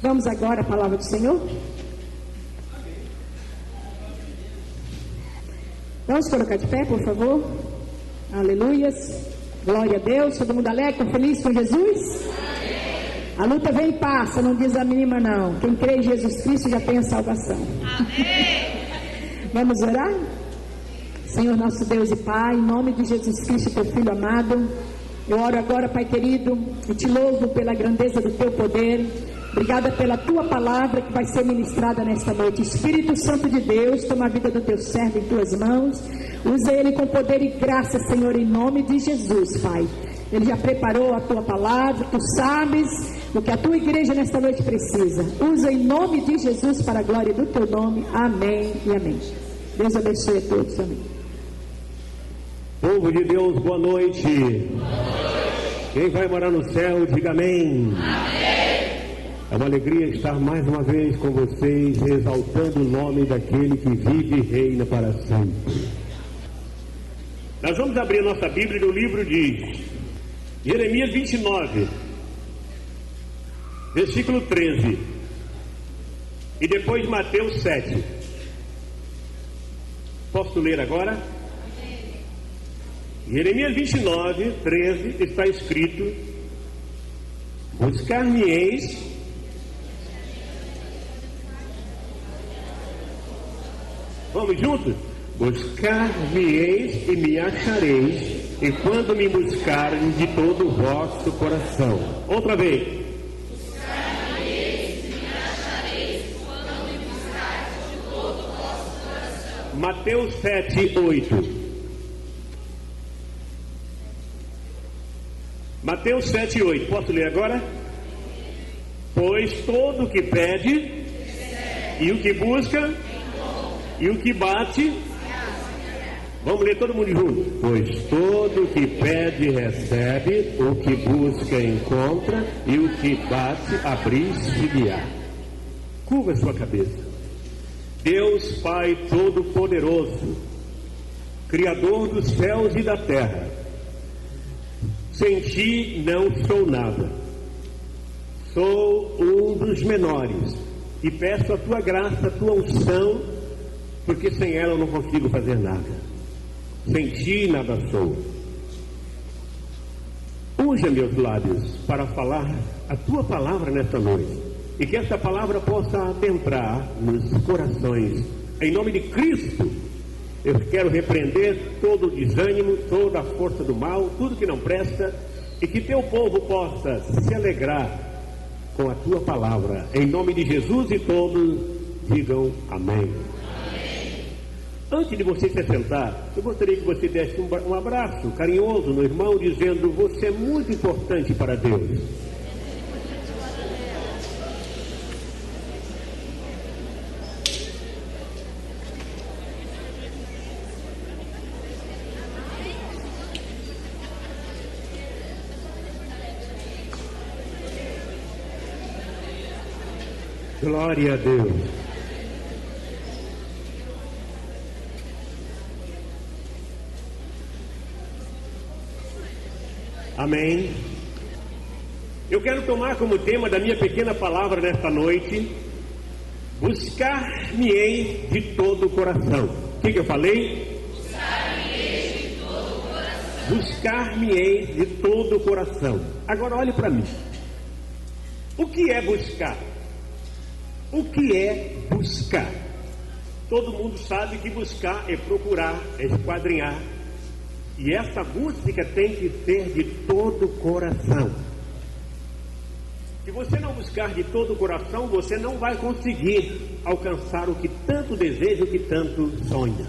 Vamos agora à palavra do Senhor. Vamos colocar de pé, por favor. Aleluias. Glória a Deus. Todo mundo alegre, feliz com Jesus? Amém. A luta vem e passa, não desanima não. Quem crê em Jesus Cristo já tem a salvação. Amém. Vamos orar? Senhor nosso Deus e Pai, em nome de Jesus Cristo, teu Filho amado, eu oro agora, Pai querido, e te louvo pela grandeza do teu poder. Obrigada pela tua palavra que vai ser ministrada nesta noite. Espírito Santo de Deus, toma a vida do teu servo em tuas mãos. Usa ele com poder e graça, Senhor, em nome de Jesus, Pai. Ele já preparou a tua palavra, tu sabes o que a tua igreja nesta noite precisa. Usa em nome de Jesus para a glória do teu nome. Amém e amém. Deus abençoe a todos. Amém. Povo de Deus, boa noite. Boa noite. Quem vai morar no céu, diga amém. Amém. É uma alegria estar mais uma vez com vocês, exaltando o nome daquele que vive e reina para sempre. Nós vamos abrir nossa Bíblia no livro de Jeremias 29, versículo 13, e depois Mateus 7. Posso ler agora? Jeremias 29, 13, está escrito: buscar-me-eis Vamos juntos? Buscar-me-eis e me achareis, e quando me buscarem de todo o vosso coração. Outra vez. Buscar-me-eis e me achareis, quando me buscarem de todo o vosso coração. Mateus 7, 8. Mateus 7, 8. Posso ler agora? Pois todo o que pede, e o que busca, e o que bate. Vamos ler todo mundo junto. Pois todo o que pede recebe, o que busca encontra, e o que bate abrir-se-lhe-á. Curva a sua cabeça. Deus Pai Todo-Poderoso, Criador dos céus e da terra, sem ti não sou nada. Sou um dos menores e peço a tua graça, a tua unção, porque sem ela eu não consigo fazer nada. Sem ti nada sou. Unja meus lábios para falar a tua palavra nesta noite, e que essa palavra possa adentrar nos corações. Em nome de Cristo, eu quero repreender todo o desânimo, toda a força do mal, tudo que não presta, e que teu povo possa se alegrar com a tua palavra. Em nome de Jesus, e todos digam amém. Antes de você se sentar, eu gostaria que você desse um abraço carinhoso no irmão, dizendo: você é muito importante para Deus. Glória a Deus. Amém. Eu quero tomar como tema da minha pequena palavra nesta noite: buscar-me-ei de todo o coração. O que eu falei? Buscar-me-ei de todo o coração. Buscar-me-ei de todo o coração. Agora olhe para mim. O que é buscar? O que é buscar? Todo mundo sabe que buscar é procurar, é esquadrinhar. E essa busca tem que ser de todo o coração. Se você não buscar de todo o coração, você não vai conseguir alcançar o que tanto deseja, o que tanto sonha.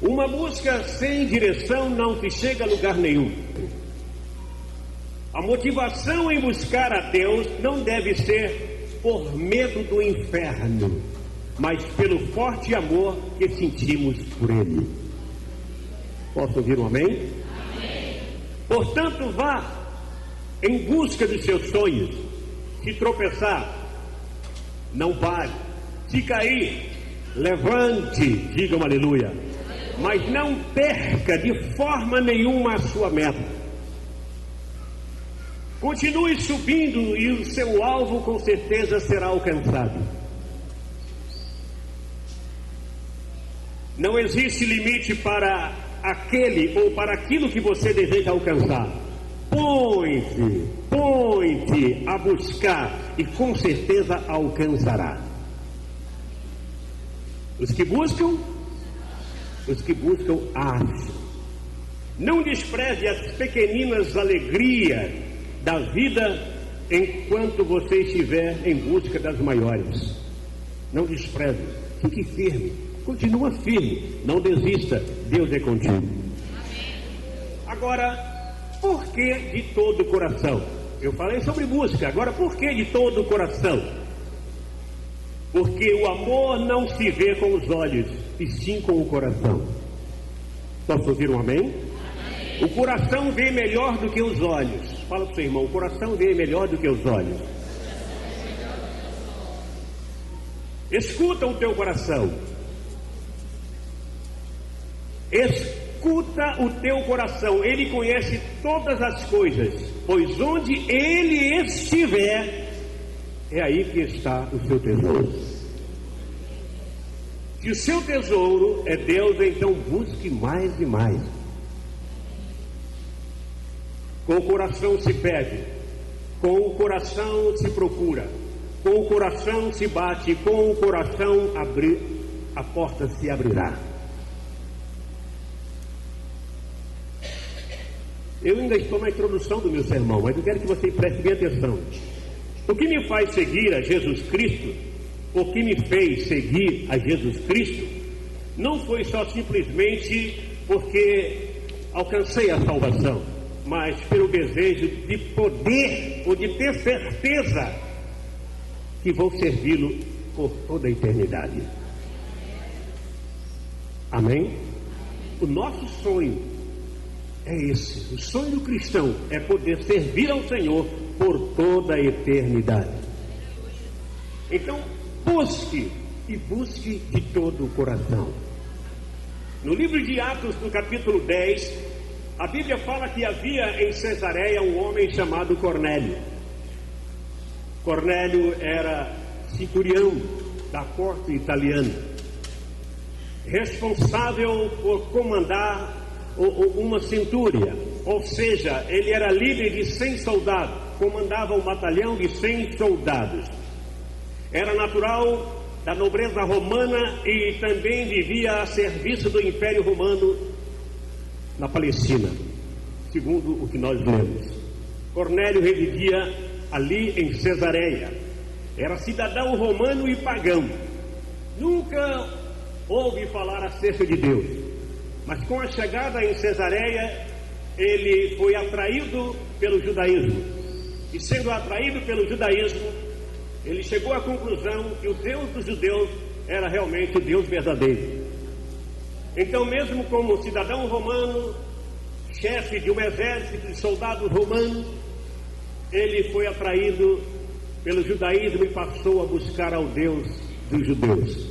Uma busca sem direção não se chega a lugar nenhum. A motivação em buscar a Deus não deve ser por medo do inferno, mas pelo forte amor que sentimos por Ele. Posso ouvir um amém? Amém. Portanto, vá em busca dos seus sonhos. Se tropeçar, não pare. Se cair, levante, diga um aleluia. Mas não perca de forma nenhuma a sua meta. Continue subindo e o seu alvo com certeza será alcançado. Não existe limite para aquele ou para aquilo que você deseja alcançar. Põe-te a buscar e com certeza alcançará. Os que buscam acham. Não despreze as pequeninas alegrias da vida enquanto você estiver em busca das maiores. Não despreze, fique firme, continua firme, não desista, Deus é contigo. Agora, por que de todo o coração? Eu falei sobre busca, agora por que de todo o coração? Porque o amor não se vê com os olhos, e sim com o coração. Posso ouvir um amém? O coração vê melhor do que os olhos. Fala para o seu irmão, o coração vê melhor do que os olhos. Escuta o teu coração. Escuta o teu coração. Ele conhece todas as coisas, pois onde ele estiver, é aí que está o seu tesouro. Se o seu tesouro é Deus, então busque mais e mais. Com o coração se pede, com o coração se procura, com o coração se bate, com o coração a porta se abrirá. Eu ainda estou na introdução do meu sermão, mas eu quero que você preste bem atenção. O que me faz seguir a Jesus Cristo, o que me fez seguir a Jesus Cristo, não foi só simplesmente porque alcancei a salvação, mas pelo desejo de poder ou de ter certeza que vou servi-lo por toda a eternidade. Amém? O nosso sonho é esse. O sonho do cristão é poder servir ao Senhor por toda a eternidade. Então, busque e busque de todo o coração. No livro de Atos, no capítulo 10, a Bíblia fala que havia em Cesareia um homem chamado Cornélio. Cornélio era centurião da corte italiana, responsável por comandar uma centúria, ou seja, ele era líder de 100 soldados, comandava um batalhão de 100 soldados. Era natural da nobreza romana e também vivia a serviço do Império Romano na Palestina, segundo o que nós lemos. Cornélio residia ali em Cesareia. Era cidadão romano e pagão. Nunca ouve falar acerca de Deus, mas com a chegada em Cesareia, ele foi atraído pelo judaísmo. E sendo atraído pelo judaísmo, ele chegou à conclusão que o Deus dos judeus era realmente o Deus verdadeiro. Então, mesmo como cidadão romano, chefe de um exército de soldados romanos, ele foi atraído pelo judaísmo e passou a buscar ao Deus dos judeus.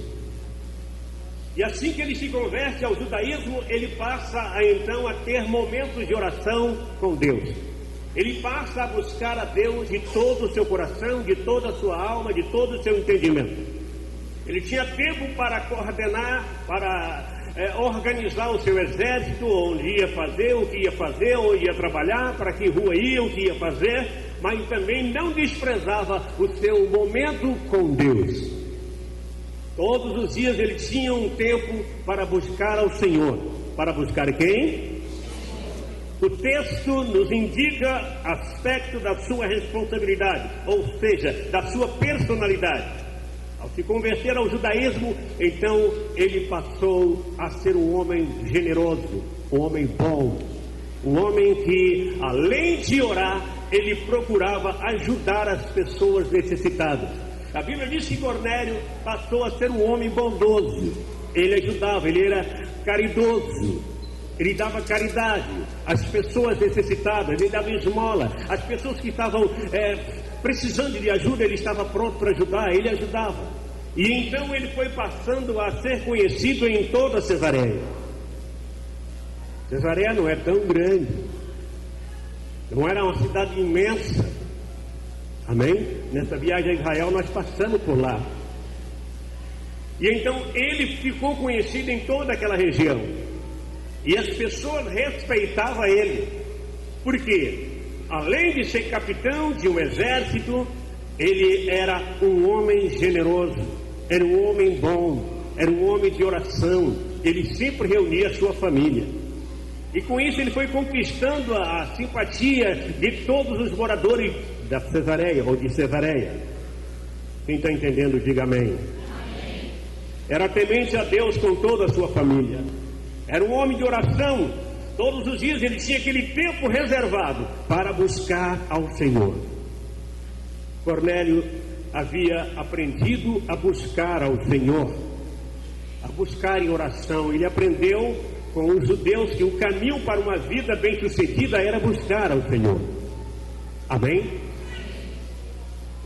E assim que ele se converte ao judaísmo, ele passa então a ter momentos de oração com Deus. Ele passa a buscar a Deus de todo o seu coração, de toda a sua alma, de todo o seu entendimento. Ele tinha tempo para coordenar, para organizar o seu exército, onde ia fazer, o que ia fazer, onde ia trabalhar, para que rua ia, o que ia fazer, mas também não desprezava o seu momento com Deus. Todos os dias ele tinha um tempo para buscar ao Senhor. Para buscar quem? O texto nos indica aspecto da sua responsabilidade, ou seja, da sua personalidade. Ao se converter ao judaísmo, então ele passou a ser um homem generoso, um homem bom, um homem que, além de orar, ele procurava ajudar as pessoas necessitadas. A Bíblia diz que Cornélio passou a ser um homem bondoso. Ele ajudava, ele era caridoso, ele dava caridade às pessoas necessitadas, ele dava esmola. As pessoas que estavam precisando de ajuda, ele estava pronto para ajudar, ele ajudava. E então ele foi passando a ser conhecido em toda Cesareia. Cesareia não é tão grande, Não era uma cidade imensa. Amém? Nessa viagem a Israel nós passamos por lá. E então ele ficou conhecido em toda aquela região. E as pessoas respeitavam ele. Por quê? Além de ser capitão de um exército, ele era um homem generoso, era um homem bom, era um homem de oração. Ele sempre reunia a sua família. E com isso ele foi conquistando a simpatia de todos os moradores da Cesareia ou de Cesareia. Quem está entendendo, diga amém. Era temente a Deus com toda a sua família. Era um homem de oração. Todos os dias ele tinha aquele tempo reservado para buscar ao Senhor. Cornélio havia aprendido a buscar ao Senhor, a buscar em oração. Ele aprendeu com os judeus que o caminho para uma vida bem-sucedida era buscar ao Senhor. Amém?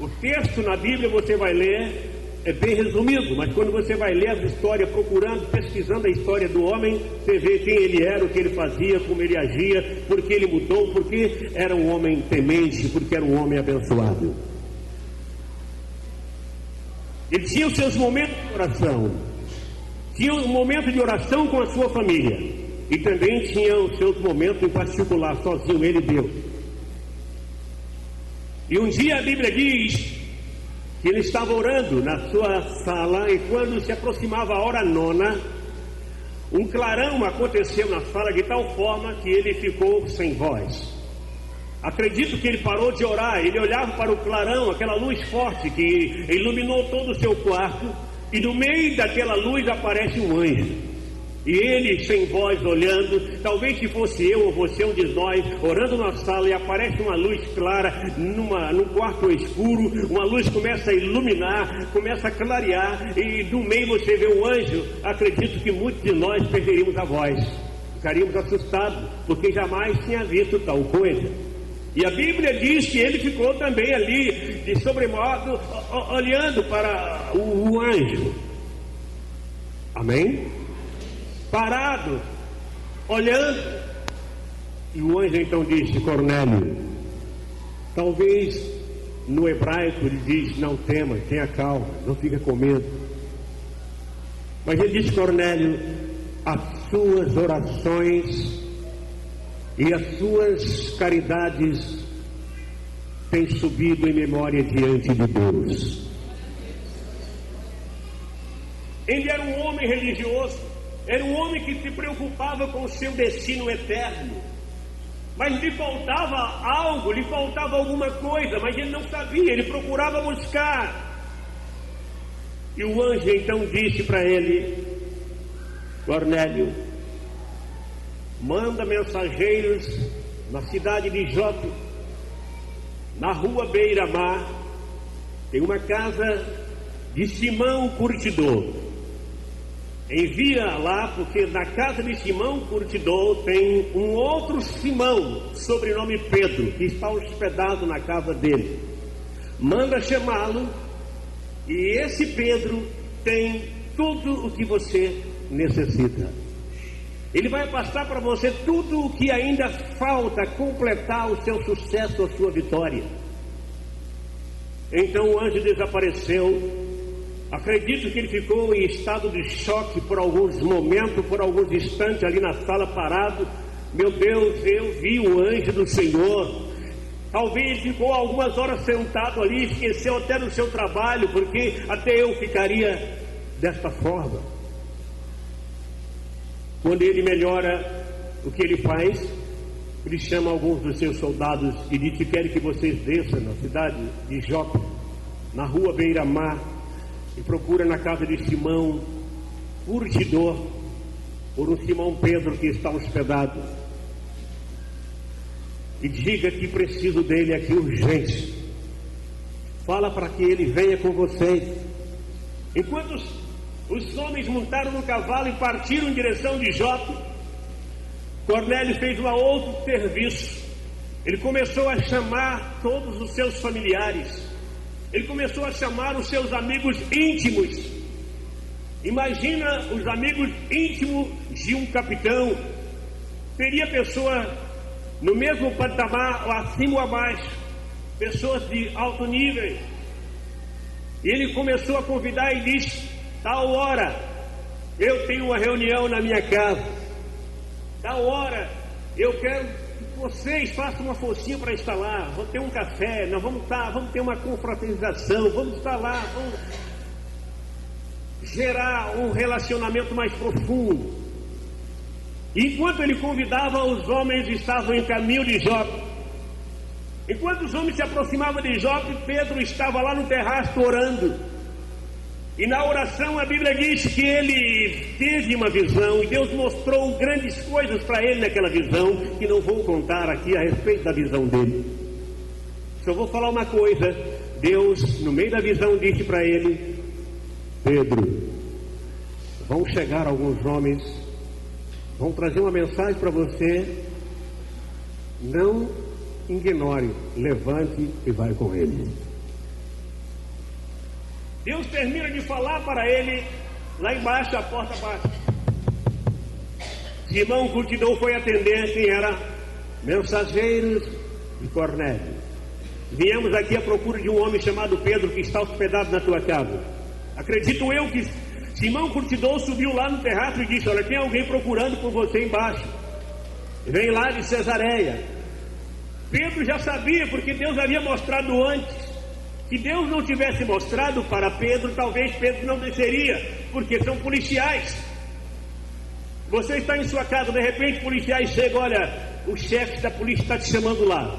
O texto na Bíblia você vai ler, é bem resumido, mas quando você vai ler as histórias, procurando, pesquisando a história do homem, você vê quem ele era, o que ele fazia, como ele agia, por que ele mudou, porque era um homem temente, porque era um homem abençoado. Ele tinha os seus momentos de oração, tinha um momento de oração com a sua família, e também tinha os seus momentos em particular, sozinho, ele e Deus. E um dia a Bíblia diz que ele estava orando na sua sala, e quando se aproximava a hora nona, um clarão aconteceu na sala de tal forma que ele ficou sem voz. Acredito que ele parou de orar, ele olhava para o clarão, aquela luz forte que iluminou todo o seu quarto, e no meio daquela luz aparece um anjo. E ele sem voz olhando, talvez se fosse eu ou você, um de nós, orando na sala, e aparece uma luz clara num quarto escuro, uma luz começa a iluminar, começa a clarear, e no meio você vê um anjo. Acredito que muitos de nós perderíamos a voz, ficaríamos assustados, porque jamais tinha visto tal coisa. E a Bíblia diz que ele ficou também ali, de sobremodo, olhando para o anjo. Amém? Parado, olhando. E o anjo então disse: Cornélio. Talvez no hebraico ele diz: não tema, tenha calma, não fica com medo. Mas ele disse: Cornélio, as suas orações e as suas caridades têm subido em memória diante de Deus. Ele era um homem religioso, era um homem que se preocupava com o seu destino eterno, mas lhe faltava algo, lhe faltava alguma coisa, mas ele não sabia, ele procurava buscar. E o anjo então disse para ele: Cornélio, manda mensageiros na cidade de Jope, na rua Beira-Mar, tem uma casa de Simão Curtidor. Envia lá, porque na casa de Simão Curtidor tem um outro Simão, sobrenome Pedro, que está hospedado na casa dele. Manda chamá-lo, e esse Pedro tem tudo o que você necessita. Ele vai passar para você tudo o que ainda falta completar o seu sucesso, a sua vitória. Então o anjo desapareceu. Acredito que ele ficou em estado de choque por alguns momentos, por alguns instantes ali na sala parado. Meu Deus, eu vi o anjo do Senhor. Talvez ficou algumas horas sentado ali, esqueceu até do seu trabalho, porque até eu ficaria desta forma. Quando ele melhora, o que ele faz? Ele chama alguns dos seus soldados e diz: quero que vocês desçam na cidade de Jope, na rua Beira-Mar, e procura na casa de Simão Curtidor, por um Simão Pedro que está hospedado, e diga que preciso dele aqui urgente. Fala para que ele venha com vocês. Enquanto os homens montaram no cavalo e partiram em direção de Jope, Cornélio fez um outro serviço. Ele começou a chamar todos os seus familiares. Ele começou a chamar os seus amigos íntimos. Imagina os amigos íntimos de um capitão. Seria pessoa no mesmo patamar, ou acima ou abaixo, pessoas de alto nível. E ele começou a convidar e disse: tal hora eu tenho uma reunião na minha casa, tal hora eu quero que vocês façam uma forcinha para estar lá, vamos ter um café, nós vamos ter uma confraternização, vamos estar lá, vamos gerar um relacionamento mais profundo. Enquanto ele convidava, os homens estavam em caminho de Jope. Enquanto os homens se aproximavam de Jope, Pedro estava lá no terraço orando. E na oração a Bíblia diz que ele teve uma visão, e Deus mostrou grandes coisas para ele naquela visão, que não vou contar aqui a respeito da visão dele. Só vou falar uma coisa: Deus, no meio da visão, disse para ele: Pedro, vão chegar alguns homens, vão trazer uma mensagem para você, não ignore, levante e vai com ele. Deus termina de falar para ele, lá embaixo, a porta baixa. Simão Curtidor foi atender, quem era? Mensageiros de Cornélio. Viemos aqui à procura de um homem chamado Pedro, que está hospedado na tua casa. Acredito eu que Simão Curtidor subiu lá no terraço e disse: olha, tem alguém procurando por você embaixo. Vem lá de Cesareia. Pedro já sabia, porque Deus havia mostrado antes. Se Deus não tivesse mostrado para Pedro, talvez Pedro não desceria, porque são policiais. Você está em sua casa, de repente policiais chegam: olha, o chefe da polícia está te chamando lá.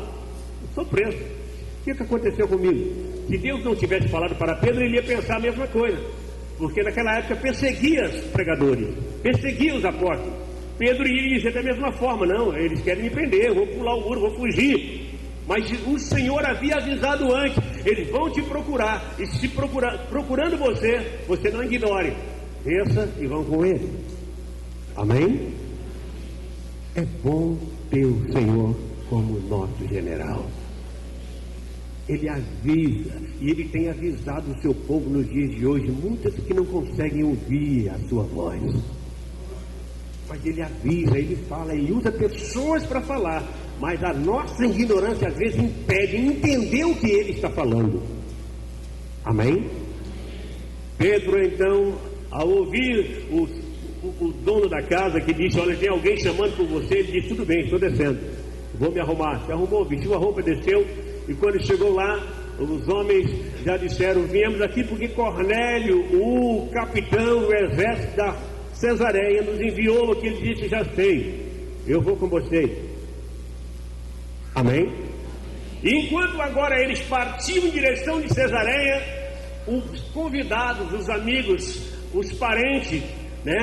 Eu sou preso. O que aconteceu comigo? Se Deus não tivesse falado para Pedro, ele ia pensar a mesma coisa, porque naquela época perseguia os pregadores, perseguia os apóstolos. Pedro iria dizer da mesma forma: não, eles querem me prender, eu vou pular o muro, vou fugir. Mas o Senhor havia avisado antes: eles vão te procurar, e se procurando você, você não ignore, desça e vão com ele. Amém? É bom ter o Senhor como nosso general. Ele avisa, e ele tem avisado o seu povo nos dias de hoje, muitas que não conseguem ouvir a sua voz. Mas ele avisa, ele fala, ele usa pessoas para falar. Mas a nossa ignorância às vezes impede de entender o que ele está falando. Amém? Pedro então, ao ouvir o dono da casa que disse: olha, tem alguém chamando por você, ele disse: tudo bem, estou descendo, vou me arrumar. Se arrumou, vestiu a roupa, desceu. E quando chegou lá, os homens já disseram: viemos aqui porque Cornélio, o capitão do exército da Cesareia, nos enviou. O que ele disse: já sei, eu vou com vocês. Amém? E enquanto agora eles partiam em direção de Cesareia, os convidados, os amigos, os parentes,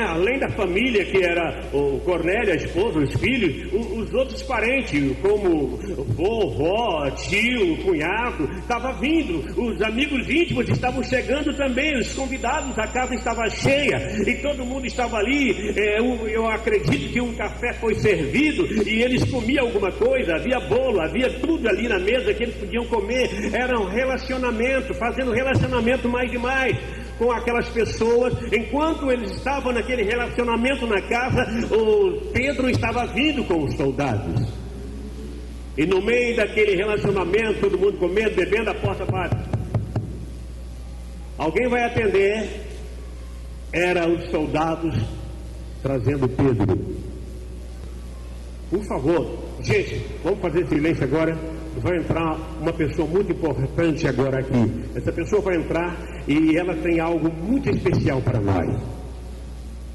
além da família, que era o Cornélio, a esposa, os filhos, os outros parentes, como vovó, tio, cunhado, estavam vindo, os amigos íntimos estavam chegando também, os convidados, a casa estava cheia, e todo mundo estava ali. Eu acredito que um café foi servido, e eles comiam alguma coisa, havia bolo, havia tudo ali na mesa que eles podiam comer. Era um relacionamento, fazendo relacionamento mais e mais com aquelas pessoas. Enquanto eles estavam naquele relacionamento na casa, o Pedro estava vindo com os soldados, e no meio daquele relacionamento, todo mundo comendo, bebendo, a porta bate. Alguém vai atender. Eram os soldados trazendo Pedro. Por favor, gente, vamos fazer silêncio agora. Vai entrar uma pessoa muito importante agora aqui. Essa pessoa vai entrar e ela tem algo muito especial para nós.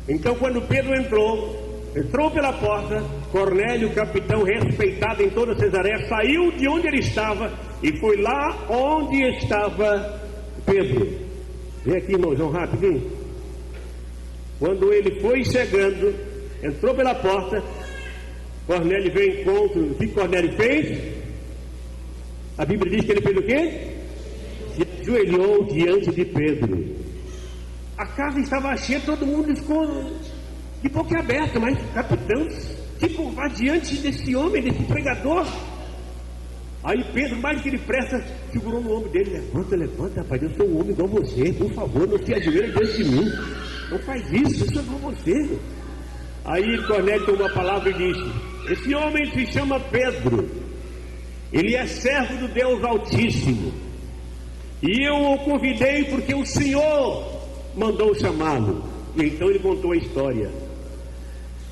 Então, quando Pedro entrou pela porta, Cornélio, capitão respeitado em toda Cesareia, saiu de onde ele estava e foi lá onde estava Pedro. Vem aqui, irmãozão, rapidinho. Quando ele foi chegando, entrou pela porta, Cornélio veio ao encontro. O que Cornélio fez? A Bíblia diz que ele fez o quê? Se ajoelhou diante de Pedro. A casa estava cheia, todo mundo ficou de boca aberta, mas o capitão se curvar diante desse homem, desse pregador. Aí Pedro, mais que depressa, segurou no ombro dele: levanta, rapaz, eu sou um homem igual você, por favor, não se ajoelhe diante de mim, não faz isso, eu sou igual você. Aí Cornélio tomou a palavra e disse: Esse homem se chama Pedro. Ele é servo do Deus Altíssimo. E eu o convidei porque o Senhor mandou chamá-lo. E então ele contou a história.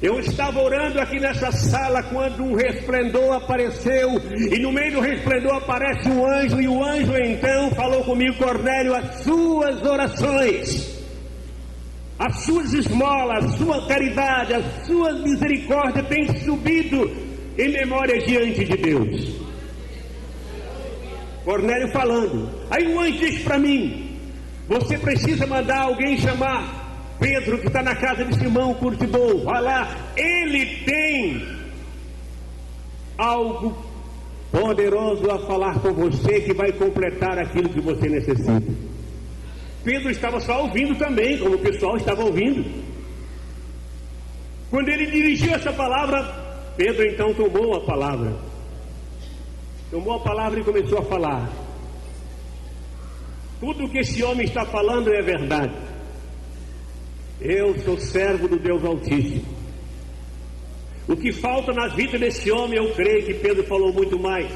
Eu estava orando aqui nessa sala quando um resplendor apareceu, e no meio do resplendor aparece um anjo, e o anjo então falou comigo: Cornélio, as suas orações, as suas esmolas, a sua caridade, a sua misericórdia têm subido em memória diante de Deus. Cornélio falando. Aí o anjo disse para mim: você precisa mandar alguém chamar Pedro, que está na casa de Simão Curtidor. Vai lá, ele tem algo poderoso a falar com você, que vai completar aquilo que você necessita. Pedro estava só ouvindo também, como o pessoal estava ouvindo. Quando ele dirigiu essa palavra, Pedro então tomou a palavra e começou a falar. Tudo o que esse homem está falando é verdade. Eu sou servo do Deus Altíssimo. O que falta na vida desse homem, eu creio que Pedro falou muito mais.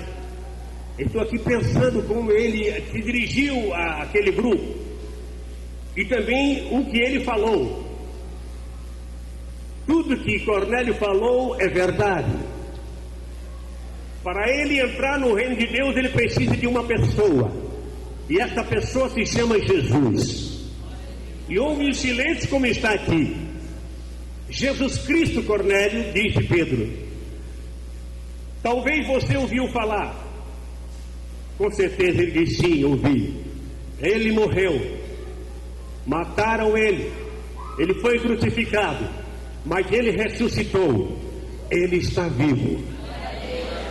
Estou aqui pensando como ele se dirigiu àquele grupo, e também o que ele falou. Tudo que Cornélio falou é verdade. Para ele entrar no reino de Deus, ele precisa de uma pessoa, e essa pessoa se chama Jesus. E ouve em silêncio como está aqui. Jesus Cristo, Cornélio, disse Pedro. Talvez você ouviu falar. Com certeza ele disse: sim, ouvi. Ele morreu. Mataram ele. Ele foi crucificado. Mas ele ressuscitou. Ele está vivo.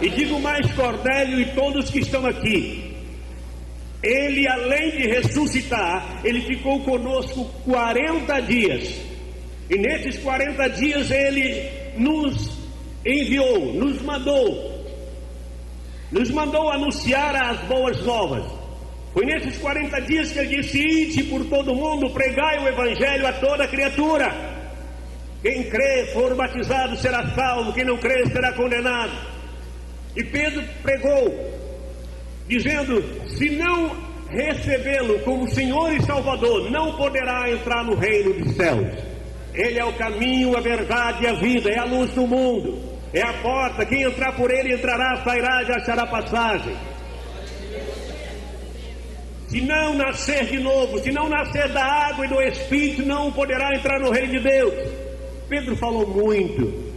E digo mais, Cornélio e todos que estão aqui: ele, além de ressuscitar, ele ficou conosco 40 dias. E nesses 40 dias ele nos enviou, nos mandou anunciar as boas novas. Foi nesses 40 dias que ele disse: ide por todo mundo, pregai o evangelho a toda criatura. Quem crê, for batizado, será salvo. Quem não crê, será condenado. E Pedro pregou, dizendo: se não recebê-lo como Senhor e Salvador, não poderá entrar no reino dos céus. Ele é o caminho, a verdade e a vida, é a luz do mundo, é a porta. Quem entrar por ele entrará, sairá e achará passagem. Se não nascer de novo, se não nascer da água e do Espírito, não poderá entrar no reino de Deus. Pedro falou muito.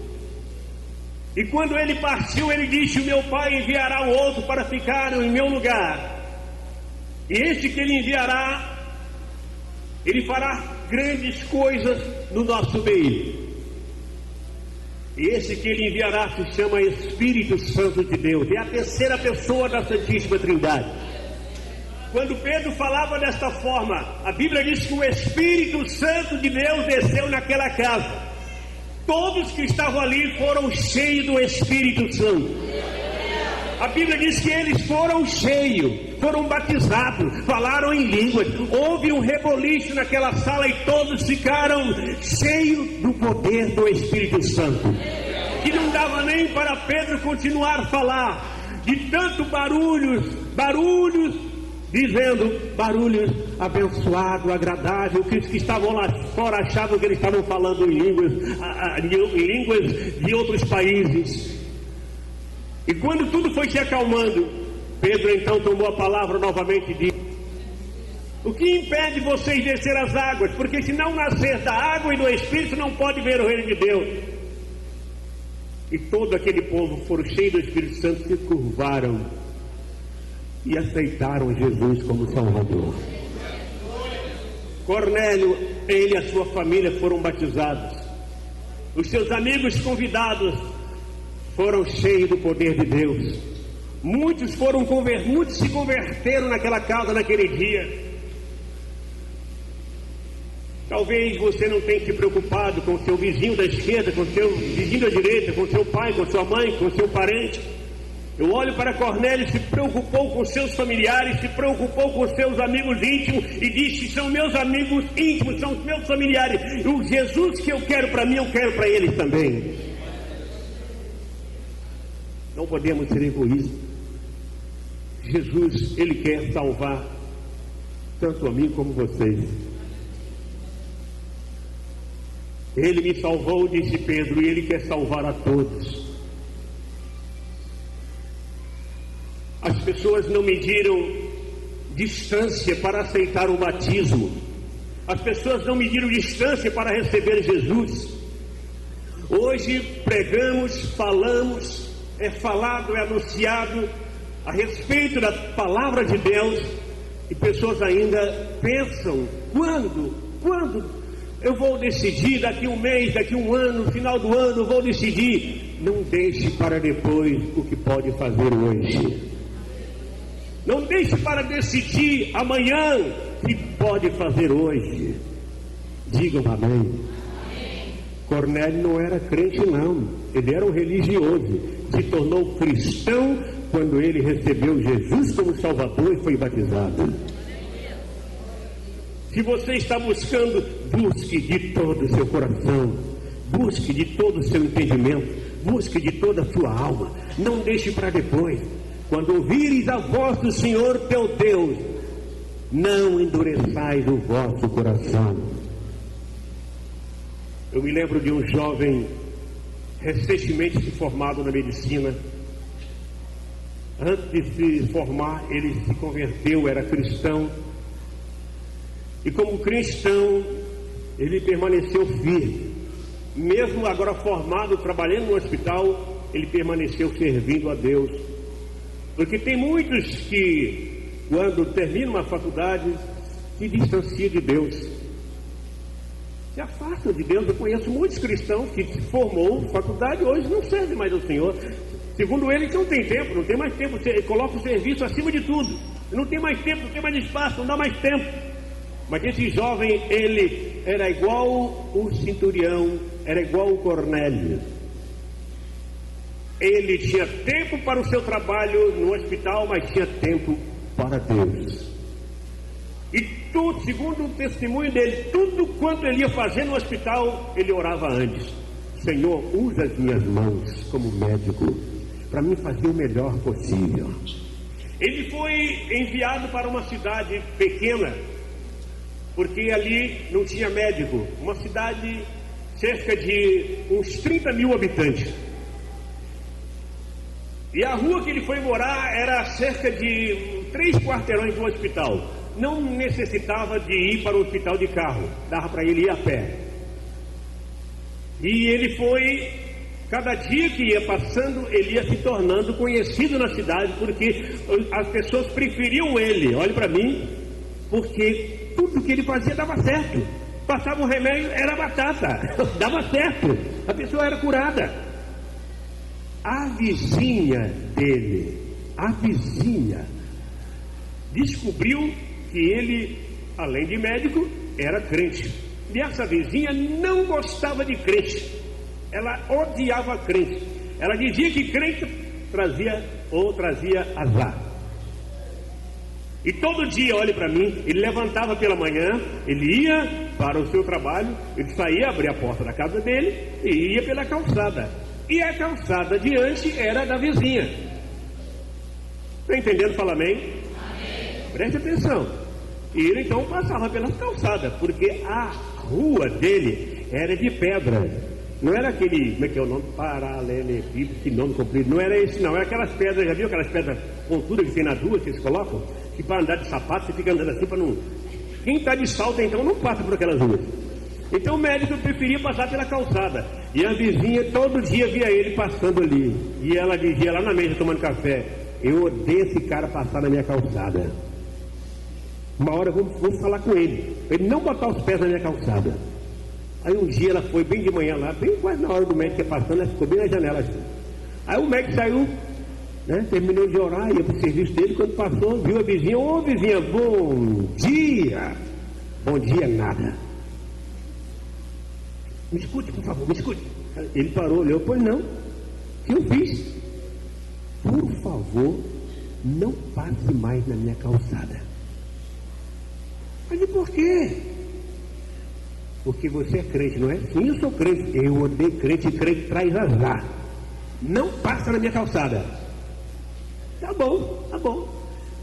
E quando ele partiu, ele disse: o meu Pai enviará um outro para ficar em meu lugar. E este que ele enviará, ele fará grandes coisas no nosso meio. E esse que ele enviará se chama Espírito Santo de Deus. É a terceira pessoa da Santíssima Trindade. Quando Pedro falava desta forma, a Bíblia diz que o Espírito Santo de Deus desceu naquela casa. Todos que estavam ali foram cheios do Espírito Santo. A Bíblia diz que eles foram cheios, foram batizados, falaram em línguas. Houve um reboliço naquela sala e todos ficaram cheios do poder do Espírito Santo, que não dava nem para Pedro continuar a falar, de tanto barulhos, dizendo, barulhos abençoado, agradável, que os que estavam lá fora achavam que eles estavam falando em línguas de outros países. E quando tudo foi se acalmando, Pedro então tomou a palavra novamente e disse: o que impede vocês descer as águas? Porque se não nascer da água e do Espírito, não pode ver o reino de Deus. E todo aquele povo foram cheios do Espírito Santo, se curvaram e aceitaram Jesus como Salvador. Cornélio, ele e a sua família foram batizados. Os seus amigos convidados foram cheios do poder de Deus. Muitos se converteram naquela casa naquele dia. Talvez você não tenha se preocupado com o seu vizinho da esquerda, com o seu vizinho da direita, com o seu pai, com sua mãe, com o seu parente. Eu olho para Cornélio, se preocupou com seus familiares, se preocupou com seus amigos íntimos e disse: são meus amigos íntimos, são meus familiares. O Jesus que eu quero para mim, eu quero para eles também. Não podemos ser egoístas. Jesus, Ele quer salvar tanto a mim como vocês. Ele me salvou, disse Pedro, e Ele quer salvar a todos. As pessoas não mediram distância para aceitar o batismo. As pessoas não mediram distância para receber Jesus. Hoje pregamos, falamos, é falado, é anunciado a respeito da palavra de Deus, e pessoas ainda pensam, quando eu vou decidir, daqui um mês, daqui um ano, no final do ano eu vou decidir. Não deixe para depois o que pode fazer hoje. Não deixe para decidir amanhã o que pode fazer hoje. Digam amém. Cornélio não era crente não, ele era um religioso, se tornou cristão quando ele recebeu Jesus como Salvador e foi batizado. Se você está buscando, busque de todo o seu coração, busque de todo o seu entendimento, busque de toda a sua alma, não deixe para depois. Quando ouvires a voz do Senhor teu Deus, não endureçais o vosso coração. Eu me lembro de um jovem recentemente se formado na medicina. Antes de se formar, ele se converteu, era cristão. E como cristão, ele permaneceu firme. Mesmo agora formado, trabalhando no hospital, ele permaneceu servindo a Deus. Porque tem muitos que, quando terminam uma faculdade, se distanciam de Deus. Se afastam de Deus. Eu conheço muitos cristãos que se formou em faculdade e hoje não servem mais ao Senhor. Segundo ele, não tem tempo, não tem mais tempo. Ele coloca o serviço acima de tudo. Não tem mais tempo, não tem mais espaço, não dá mais tempo. Mas esse jovem, ele era igual o centurião, era igual o Cornélio. Ele tinha tempo para o seu trabalho no hospital, mas tinha tempo para Deus. E tudo, segundo o testemunho dele, tudo quanto ele ia fazer no hospital, ele orava antes. Senhor, usa as minhas mãos como médico para me fazer o melhor possível. Ele foi enviado para uma cidade pequena, porque ali não tinha médico. Uma cidade cerca de uns 30 mil habitantes. E a rua que ele foi morar era cerca de 3 quarteirões do hospital. Não necessitava de ir para o hospital de carro, dava para ele ir a pé. E ele foi, cada dia que ia passando, ele ia se tornando conhecido na cidade, porque as pessoas preferiam ele, olhe para mim, porque tudo que ele fazia dava certo. Passava um remédio, era batata, dava certo, a pessoa era curada. A vizinha dele, descobriu que ele, além de médico, era crente. E essa vizinha não gostava de crente. Ela odiava crente. Ela dizia que crente trazia azar. E todo dia, olhe para mim, ele levantava pela manhã, ele ia para o seu trabalho, ele saía, abria a porta da casa dele e ia pela calçada. E a calçada adiante era da vizinha. Está entendendo? Fala amém? Amém. Preste atenção. E ele então passava pela calçada, porque a rua dele era de pedra. Não era aquele, como é que é o nome? Paralelepípedo, que nome comprido. Não era esse não, era aquelas pedras, já viu aquelas pedras pontudas que tem nas ruas que eles colocam? Que para andar de sapato você fica andando assim para não... Quem está de salto então não passa por aquelas ruas. Então o médico preferia passar pela calçada. E a vizinha todo dia via ele passando ali. E ela dizia lá na mesa tomando café: eu odeio esse cara passar na minha calçada. Uma hora vamos falar com ele, para ele não botar os pés na minha calçada. Aí um dia ela foi bem de manhã lá, bem quase na hora do médico ia passando, ela ficou bem na janela assim. Aí o médico saiu, né, terminou de orar, ia para o serviço dele. Quando passou, viu a vizinha: ô vizinha, bom dia. Bom dia nada. Me escute, por favor, me escute. Ele parou, olhou: pois não, o que eu fiz? Por favor, não passe mais na minha calçada. Mas e por quê? Porque você é crente, não é? Sim, eu sou crente. Eu odeio crente, e crente traz azar. não passa na minha calçada. Tá bom, tá bom.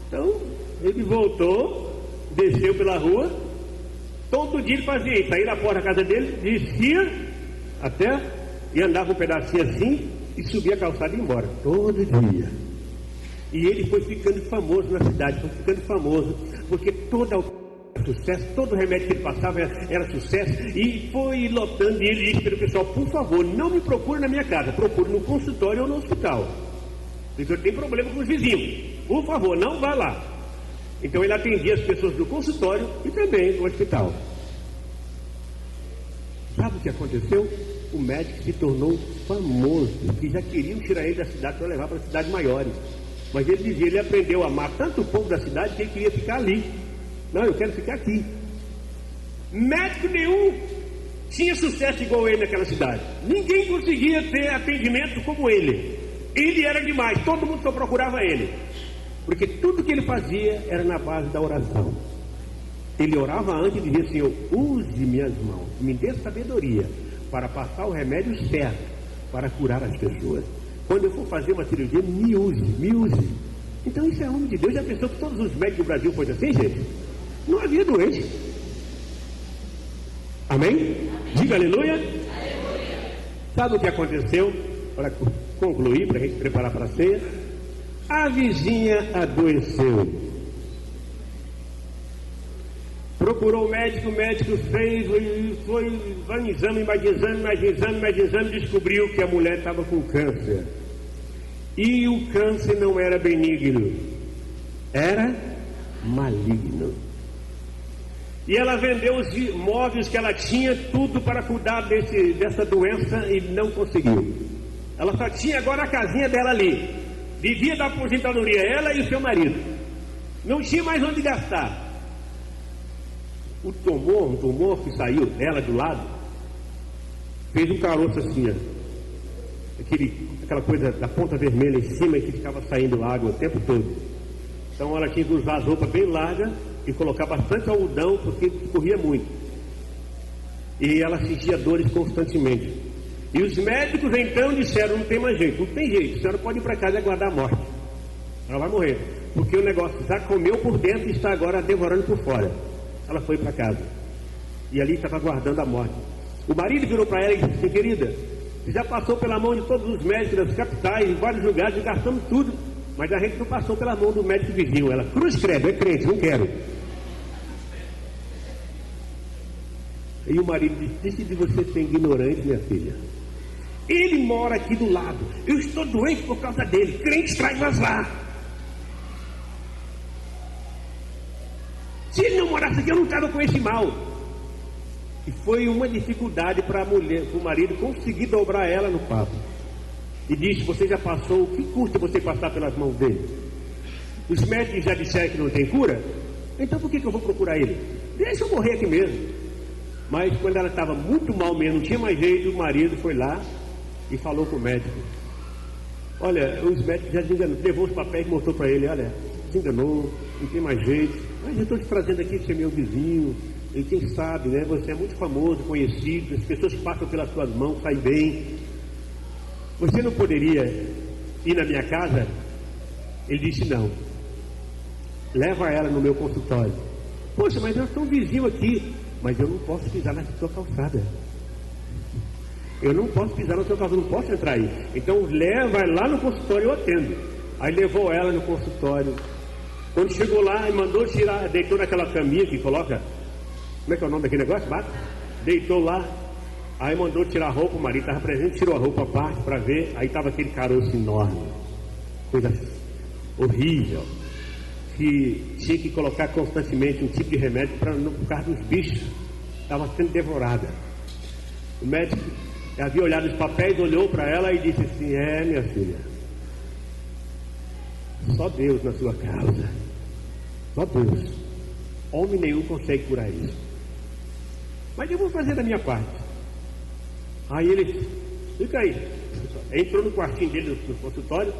Então, ele voltou, desceu pela rua, todo dia ele fazia isso, saía da porta da casa dele, descia até, e andava um pedacinho assim, e subia a calçada e ia embora, todo dia. E ele foi ficando famoso na cidade, foi ficando famoso, porque sucesso, todo remédio que ele passava era sucesso, e foi lotando, e ele disse para o pessoal: por favor, não me procure na minha casa, procure no consultório ou no hospital, porque eu tenho problema com os vizinhos, por favor, não vá lá. Então ele atendia as pessoas do consultório e também no hospital. Sabe o que aconteceu? O médico se tornou famoso, que já queriam tirar ele da cidade para levar para cidades maiores, mas ele dizia, ele aprendeu a amar tanto o povo da cidade que ele queria ficar ali. Não, eu quero ficar aqui. Médico nenhum tinha sucesso igual ele naquela cidade. Ninguém conseguia ter atendimento como ele. Ele era demais, todo mundo só procurava ele. Porque tudo que ele fazia era na base da oração. Ele orava antes e dizia: Senhor, use minhas mãos, me dê sabedoria para passar o remédio certo, para curar as pessoas. Quando eu for fazer uma cirurgia, me use, me use. Então isso é homem de Deus. Já pensou que todos os médicos do Brasil fossem assim, gente? Não havia doente. Amém? Diga aleluia. Sabe o que aconteceu? Para concluir, para a gente preparar para a ceia. A vizinha adoeceu. Procurou o médico fez, foi exame, mais exame, descobriu que a mulher estava com câncer. E o câncer não era benigno, era maligno. E ela vendeu os móveis que ela tinha, tudo para cuidar dessa doença, e não conseguiu. Ela só tinha agora a casinha dela ali. Vivia da aposentadoria, ela e o seu marido. Não tinha mais onde gastar. Um tumor que saiu dela do lado, fez um caroço assim, ó. Aquela coisa da ponta vermelha em cima, que ficava saindo água o tempo todo. Então ela tinha que usar as roupas bem largas e colocar bastante algodão, porque corria muito. E ela sentia dores constantemente. E os médicos então disseram: não tem mais jeito, não tem jeito, a senhora pode ir para casa e aguardar a morte. Ela vai morrer, porque o negócio já comeu por dentro e está agora devorando por fora. Ela foi para casa e ali estava aguardando a morte. O marido virou para ela e disse: querida, você já passou pela mão de todos os médicos das capitais, em vários lugares, e gastamos tudo, mas a gente não passou pela mão do médico vizinho. Ela: cruz credo, é crente, não quero. E o marido disse: deixe de você ser ignorante, minha filha. Ele mora aqui do lado, eu estou doente por causa dele, crente traz azar. Se ele não morasse aqui, eu não estava com esse mal. E foi uma dificuldade para o marido conseguir dobrar ela no papo. E disse: você já passou, o que custa você passar pelas mãos dele? Os médicos já disseram que não tem cura, então por que eu vou procurar ele? Deixa eu morrer aqui mesmo. Mas quando ela estava muito mal mesmo, não tinha mais jeito, o marido foi lá e falou com o médico: olha, os médicos já desenganou, levou os papéis e mostrou para ele: olha, desenganou, não tem mais jeito, mas eu estou te trazendo aqui, você é meu vizinho, e quem sabe, né, você é muito famoso, conhecido, as pessoas passam pelas suas mãos, saem bem, você não poderia ir na minha casa? Ele disse: não, leva ela no meu consultório. Poxa, mas eu sou um vizinho aqui. Mas eu não posso pisar na sua calçada. Eu não posso pisar na sua calçada, não posso entrar aí. Então vai lá no consultório, eu atendo. Aí levou ela no consultório. Quando chegou lá, mandou tirar, deitou naquela caminha que coloca, como é que é o nome daquele negócio? Bate? Deitou lá. Aí mandou tirar a roupa, o marido estava presente, tirou a roupa à parte para ver. Aí estava aquele caroço enorme, coisa horrível, que tinha que colocar constantemente um tipo de remédio para não ficar dos bichos. Estava sendo devorada. O médico havia olhado os papéis, olhou para ela e disse assim: minha filha, só Deus na sua causa, só Deus, homem nenhum consegue curar isso, mas eu vou fazer da minha parte. Aí ele: fica aí. Entrou no quartinho dele, no consultório.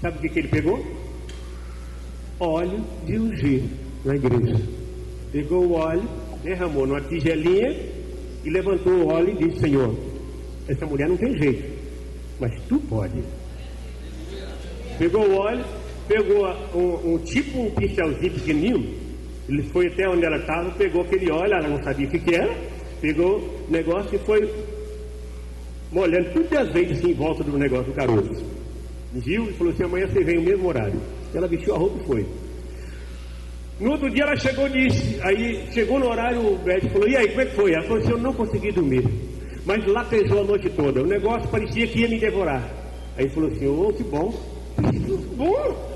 Sabe o que ele pegou? Óleo de ungir na igreja. Pegou o óleo, derramou numa tigelinha e levantou o óleo e disse: Senhor, essa mulher não tem jeito. mas tu pode. Pegou o óleo, pegou um pinchelzinho pequenininho, ele foi até onde ela estava, pegou aquele óleo, ela não sabia o que era, pegou o negócio e foi molhando tudo de azeite assim em volta do negócio, do caroço. Viu e falou assim: amanhã você vem no mesmo horário. Ela vestiu a roupa e foi. No outro dia ela chegou e disse, aí chegou no horário, o médico falou: e aí, como é que foi? Ela falou assim: eu não consegui dormir, mas latejou a noite toda, o negócio parecia que ia me devorar. Aí ele falou assim: ô, que bom. Bom,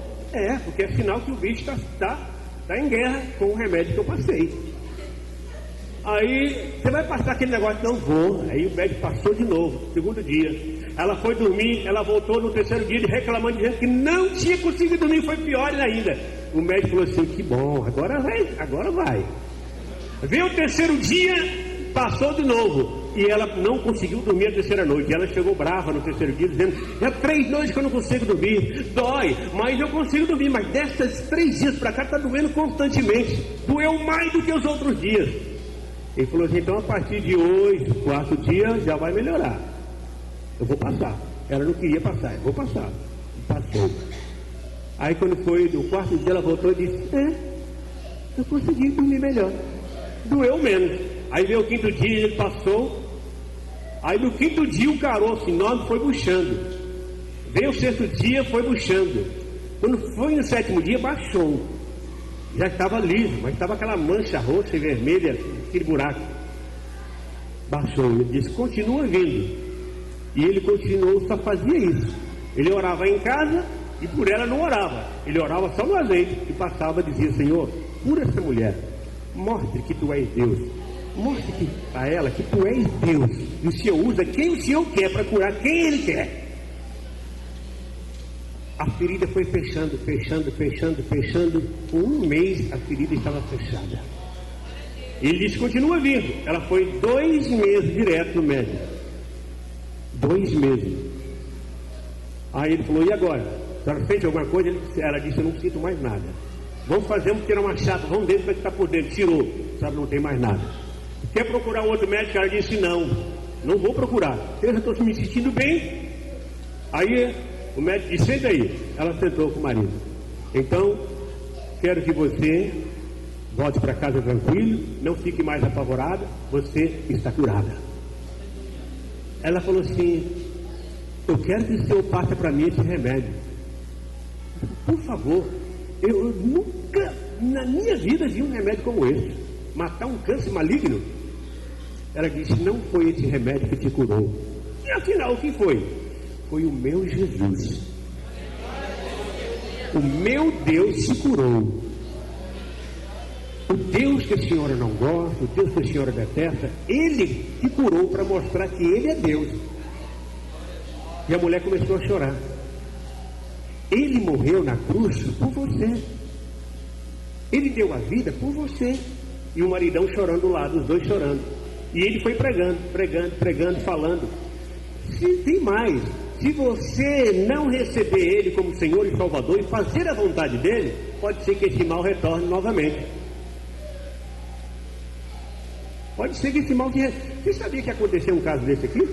porque é sinal que o bicho está em guerra com o remédio que eu passei. Aí, você vai passar aquele negócio? Não vou. Aí o médico passou de novo, segundo dia. Ela foi dormir, ela voltou no terceiro dia reclamando, dizendo que não tinha conseguido dormir, foi pior ainda. O médico falou assim: que bom, agora vai. Veio o terceiro dia, passou de novo. E ela não conseguiu dormir a terceira noite. Ela chegou brava no terceiro dia, dizendo: já 3 noites que eu não consigo dormir. Dói, mas eu consigo dormir. Mas desses 3 dias para cá está doendo constantemente. Doeu mais do que os outros dias. Ele falou assim: então a partir de hoje, 4 dias, já vai melhorar. Eu vou passar. Ela não queria passar, eu vou passar. E passou. Aí quando foi no 4º dia, ela voltou e disse: eu consegui dormir melhor. Doeu menos. Aí veio o 5º dia, ele passou. Aí no 5º dia o caroço enorme foi murchando. Veio o 6º dia, foi murchando. Quando foi no 7º dia, baixou. Já estava liso, mas estava aquela mancha roxa e vermelha, aquele buraco. Baixou. Ele disse: continua vindo. E ele continuou, só fazia isso. Ele orava em casa e por ela não orava. Ele orava só no azeite e passava e dizia: Senhor, cura essa mulher. Mostre que tu és Deus. Mostre a ela que tu és Deus. E o Senhor usa quem o Senhor quer para curar quem Ele quer. A ferida foi fechando. Por 1 mês a ferida estava fechada. Ele disse: continua vindo. Ela foi 2 meses direto no médico. 2 meses. Aí ele falou: e agora? A senhora sente alguma coisa? Ela disse: eu não sinto mais nada. Vamos fazer, vamos tirar uma chapa, vamos ver o que está por dentro. Tirou, sabe, não tem mais nada. Quer procurar um outro médico? Ela disse: não vou procurar. Eu já estou me sentindo bem. Aí o médico disse: senta aí. Ela sentou com o marido. Então, quero que você volte para casa tranquilo, não fique mais apavorada, você está curada. Ela falou assim: eu quero que o Senhor passe para mim esse remédio. Por favor. Eu nunca na minha vida vi um remédio como esse. Matar um câncer maligno. Ela disse: não foi esse remédio que te curou. E afinal, o que foi? Foi o meu Jesus. O meu Deus se curou. O Deus que a senhora não gosta, o Deus que a senhora detesta, Ele te curou para mostrar que Ele é Deus. E a mulher começou a chorar. Ele morreu na cruz por você. Ele deu a vida por você. E o maridão chorando do lado, os dois chorando. E ele foi pregando, falando. Se tem mais, se você não receber Ele como Senhor e Salvador e fazer a vontade dEle, pode ser que esse mal retorne novamente. Pode ser que esse mal... Você sabia que aconteceu um caso desse aqui?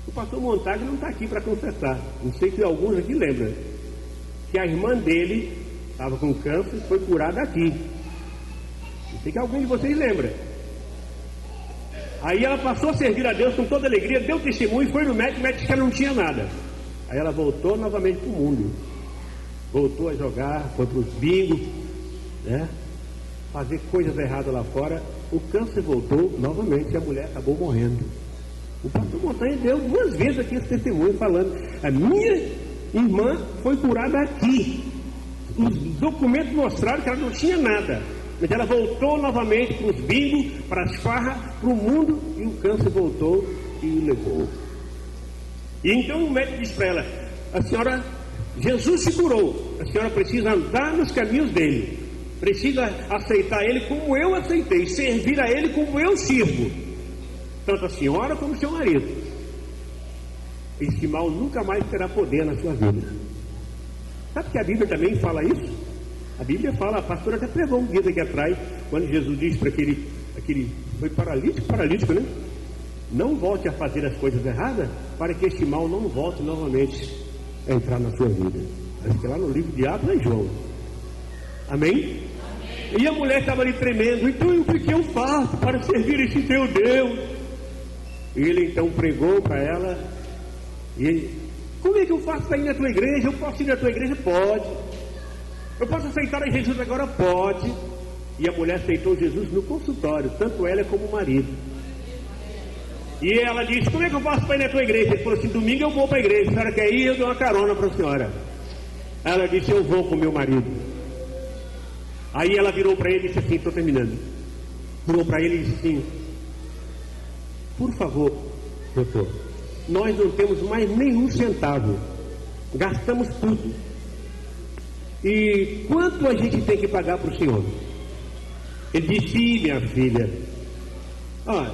O pastor Montag não está aqui para confessar. Não sei se alguns aqui lembram. Que a irmã dele estava com câncer e foi curada aqui. Não sei que algum de vocês lembra. Aí ela passou a servir a Deus com toda alegria, deu testemunho, foi no médico, o médico disse que ela não tinha nada. Aí ela voltou novamente para o mundo. Voltou a jogar, foi para os bingos, né? Fazer coisas erradas lá fora. O câncer voltou novamente e a mulher acabou morrendo. O pastor Montanha deu 2 vezes aqui esse testemunho falando: a minha irmã foi curada aqui. Os documentos mostraram que ela não tinha nada, mas ela voltou novamente para os bingos, para as farras, para o mundo, e o câncer voltou e o levou. E então o médico disse para ela: a senhora, Jesus se curou, a senhora precisa andar nos caminhos dele, precisa aceitar ele como eu aceitei, servir a ele como eu sirvo, tanto a senhora como o seu marido. Esse mal nunca mais terá poder na sua vida. Sabe que a Bíblia também fala isso? A Bíblia fala, a pastora até pregou um dia aqui atrás, quando Jesus disse para aquele foi paralítico, né? Não volte a fazer as coisas erradas, para que este mal não volte novamente a entrar na sua vida. Acho que lá no livro de Atos é João. Amém? E a mulher estava ali tremendo. Então o que eu faço para servir este teu Deus? E ele então pregou para ela. E ele: como é que eu faço para ir na tua igreja? Eu posso ir na tua igreja? Pode. Eu posso aceitar a Jesus agora? Pode. E a mulher aceitou Jesus no consultório, tanto ela como o marido. E ela disse: como é que eu faço para ir na tua igreja? Ele falou assim: domingo eu vou para a igreja. A senhora quer ir? Eu dou uma carona para a senhora. Ela disse: eu vou com o meu marido. Aí ela virou para ele e disse assim: estou terminando. Virou para ele e disse assim: por favor, doutor, nós não temos mais nenhum centavo, gastamos tudo. E quanto a gente tem que pagar para o senhor? Ele disse: sim, minha filha, olha,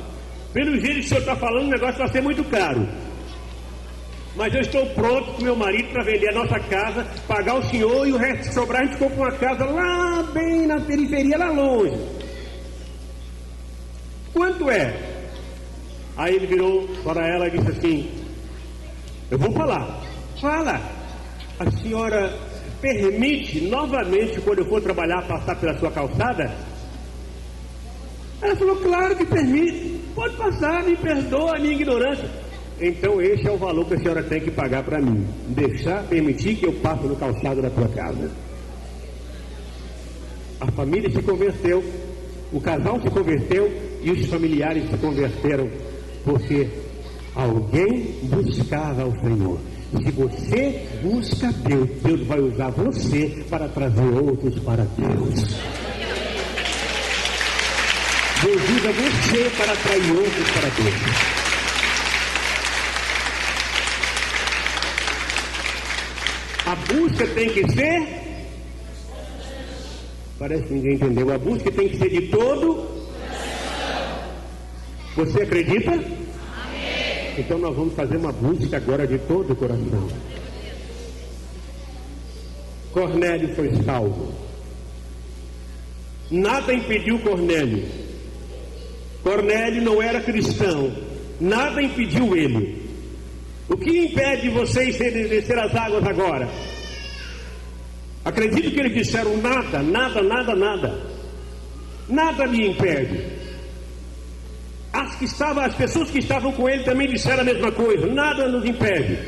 pelo jeito que o senhor está falando, o negócio vai ser muito caro. Mas eu estou pronto com meu marido para vender a nossa casa, pagar o senhor, e o resto que sobrar a gente compra uma casa lá bem na periferia, lá longe. Quanto é? Aí ele virou para ela e disse assim: eu vou falar. Fala. A senhora permite novamente, quando eu for trabalhar, passar pela sua calçada? Ela falou: claro que permite. Pode passar, me perdoa a minha ignorância. Então esse é o valor que a senhora tem que pagar para mim. Permitir que eu passe no calçado da tua casa. A família se converteu, o casal se converteu e os familiares se converteram, porque alguém buscava o Senhor. Se você busca Deus, Deus vai usar você para trazer outros para Deus. Deus usa você para atrair outros para Deus. A busca tem que ser... Parece que ninguém entendeu. A busca tem que ser de todo. Você acredita? Amém. Então nós vamos fazer uma busca agora de todo o coração. Cornélio foi salvo. Nada impediu Cornélio. Cornélio não era cristão. Nada impediu ele. O que impede vocês de descer as águas agora? Acredito que eles disseram: nada, nada, nada, nada. Nada me impede. As pessoas que estavam com ele também disseram a mesma coisa: nada nos impede.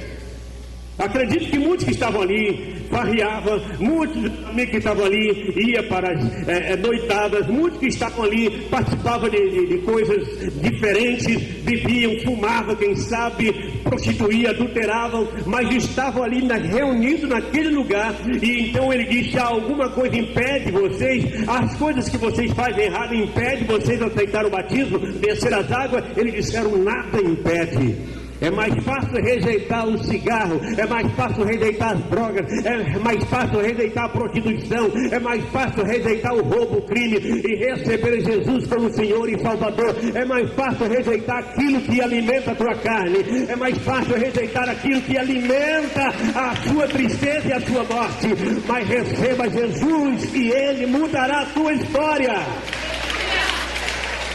Acredito que muitos que estavam ali farreavam, muitos também que estavam ali iam para as noitadas, muitos que estavam ali participavam de coisas diferentes, bebiam, fumavam, quem sabe, prostituíam, adulteravam, mas estavam ali reunidos naquele lugar. E então ele disse: alguma coisa impede vocês, as coisas que vocês fazem errado impede vocês de aceitar o batismo, descer as águas? Eles disseram: nada impede. É mais fácil rejeitar o cigarro, é mais fácil rejeitar as drogas, é mais fácil rejeitar a prostituição, é mais fácil rejeitar o roubo, o crime, e receber Jesus como Senhor e Salvador. É mais fácil rejeitar aquilo que alimenta a tua carne, é mais fácil rejeitar aquilo que alimenta a sua tristeza e a sua morte. Mas receba Jesus e Ele mudará a tua história.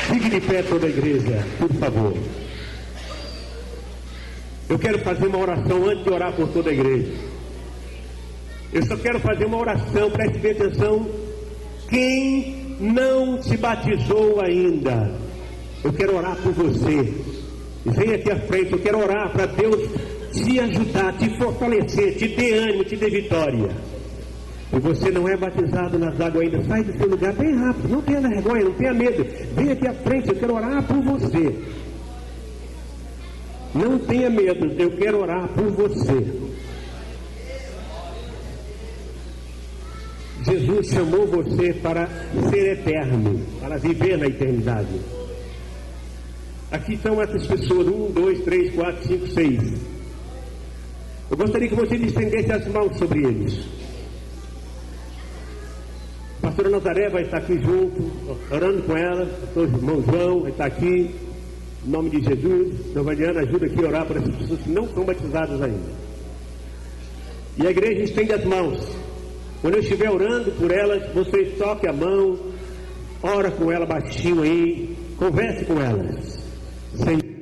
Fique de pé toda a igreja, por favor. Eu quero fazer uma oração antes de orar por toda a igreja. Eu só quero fazer uma oração, preste bem atenção. Quem não se batizou ainda, eu quero orar por você. Vem aqui à frente, eu quero orar para Deus te ajudar, te fortalecer, te dê ânimo, te dê vitória. Se você não é batizado nas águas ainda, sai do seu lugar bem rápido, não tenha vergonha, não tenha medo. Vem aqui à frente, eu quero orar por você. Não tenha medo, eu quero orar por você. Jesus chamou você para ser eterno, para viver na eternidade. Aqui estão essas pessoas, 1, 2, 3, 4, 5, 6. Eu gostaria que você estendesse as mãos sobre eles. A pastora Nazaré vai estar aqui junto, orando com ela. O pastor irmão João vai estar aqui. Em nome de Jesus, Giovaniana, ajuda aqui a orar para essas pessoas que não são batizadas ainda. E a igreja estende as mãos. Quando eu estiver orando por elas, você toque a mão, ora com ela baixinho aí, converse com elas. Senhor.